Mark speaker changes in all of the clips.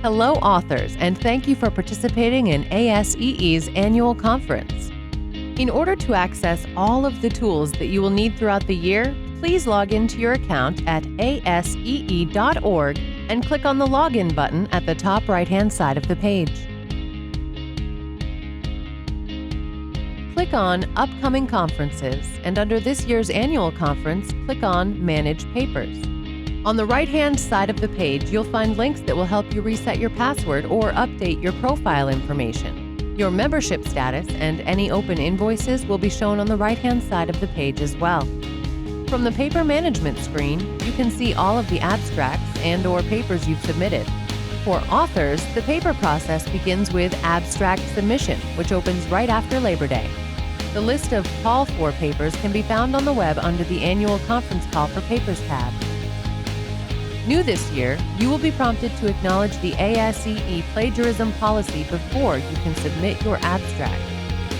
Speaker 1: Hello, authors, and thank you for participating in ASEE's Annual Conference. In order to access all of the tools that you will need throughout the year, please log into your account at asee.org and click on the Login button at the top right-hand side of the page. Click on Upcoming Conferences, and under this year's annual conference, click on Manage Papers. On the right-hand side of the page, you'll find links that will help you reset your password or update your profile information. Your membership status and any open invoices will be shown on the right-hand side of the page as well. From the paper management screen, you can see all of the abstracts and/or papers you've submitted. For authors, the paper process begins with abstract submission, which opens right after Labor Day. The list of call for papers can be found on the web under the Annual Conference Call for Papers tab. New this year, you will be prompted to acknowledge the ASEE plagiarism policy before you can submit your abstract.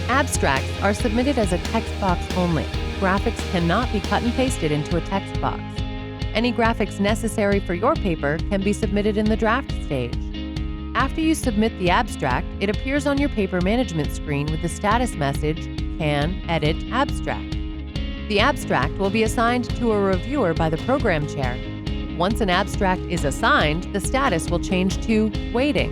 Speaker 1: Abstracts are submitted as a text box only. Graphics cannot be cut and pasted into a text box. Any graphics necessary for your paper can be submitted in the draft stage. After you submit the abstract, it appears on your paper management screen with the status message, Can Edit Abstract. The abstract will be assigned to a reviewer by the program chair. Once an abstract is assigned, the status will change to Waiting.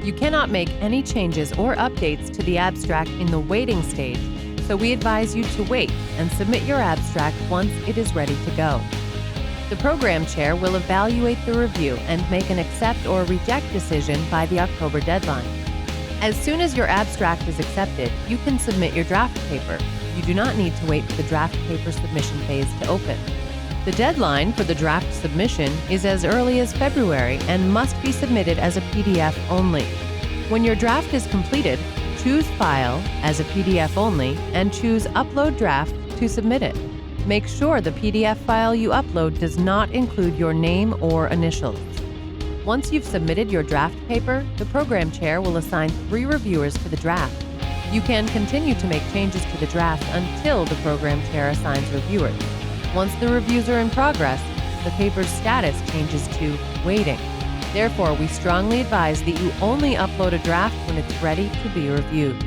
Speaker 1: You cannot make any changes or updates to the abstract in the waiting stage, so we advise you to wait and submit your abstract once it is ready to go. The program chair will evaluate the review and make an accept or reject decision by the October deadline. As soon as your abstract is accepted, you can submit your draft paper. You do not need to wait for the draft paper submission phase to open. The deadline for the draft submission is as early as February and must be submitted as a PDF only. When your draft is completed, choose File as a PDF only and choose Upload Draft to submit it. Make sure the PDF file you upload does not include your name or initials. Once you've submitted your draft paper, the program chair will assign 3 reviewers to the draft. You can continue to make changes to the draft until the program chair assigns reviewers. Once the reviews are in progress, the paper's status changes to Waiting. Therefore, we strongly advise that you only upload a draft when it's ready to be reviewed.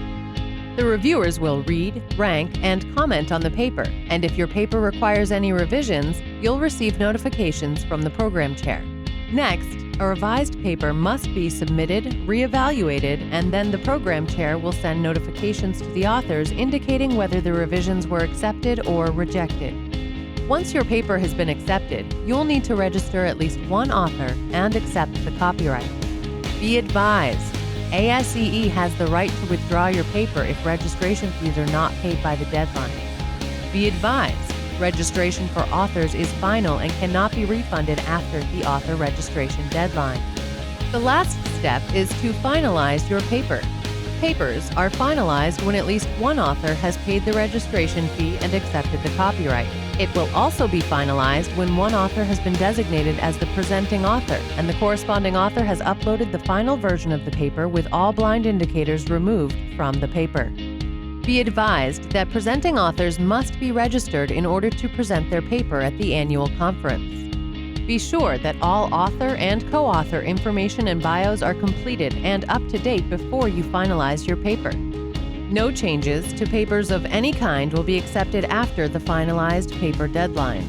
Speaker 1: The reviewers will read, rank, and comment on the paper, and if your paper requires any revisions, you'll receive notifications from the program chair. Next, a revised paper must be submitted, reevaluated, and then the program chair will send notifications to the authors indicating whether the revisions were accepted or rejected. Once your paper has been accepted, you'll need to register at least one author and accept the copyright. Be advised, ASEE has the right to withdraw your paper if registration fees are not paid by the deadline. Be advised, registration for authors is final and cannot be refunded after the author registration deadline. The last step is to finalize your paper. Papers are finalized when at least one author has paid the registration fee and accepted the copyright. It will also be finalized when one author has been designated as the presenting author and the corresponding author has uploaded the final version of the paper with all blind indicators removed from the paper. Be advised that presenting authors must be registered in order to present their paper at the annual conference. Be sure that all author and co-author information and bios are completed and up to date before you finalize your paper. No changes to papers of any kind will be accepted after the finalized paper deadline.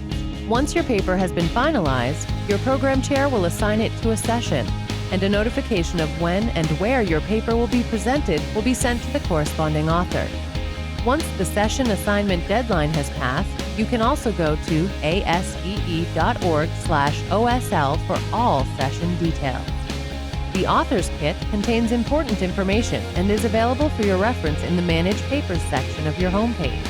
Speaker 1: Once your paper has been finalized, your program chair will assign it to a session, and a notification of when and where your paper will be presented will be sent to the corresponding author. Once the session assignment deadline has passed, you can also go to asee.org/OSL for all session details. The Author's Kit contains important information and is available for your reference in the Manage Papers section of your homepage.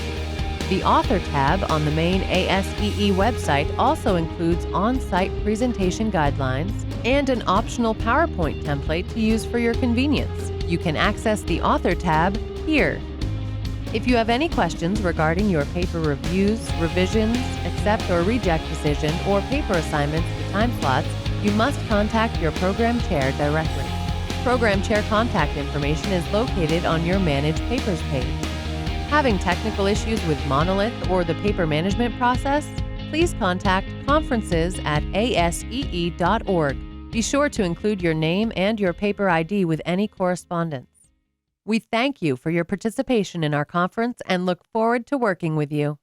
Speaker 1: The Author tab on the main ASEE website also includes on-site presentation guidelines and an optional PowerPoint template to use for your convenience. You can access the Author tab here. If you have any questions regarding your paper reviews, revisions, accept or reject decision, or paper assignments to time slots, you must contact your program chair directly. Program chair contact information is located on your Manage Papers page. Having technical issues with Monolith or the paper management process? Please contact conferences@asee.org. Be sure to include your name and your paper ID with any correspondence. We thank you for your participation in our conference and look forward to working with you.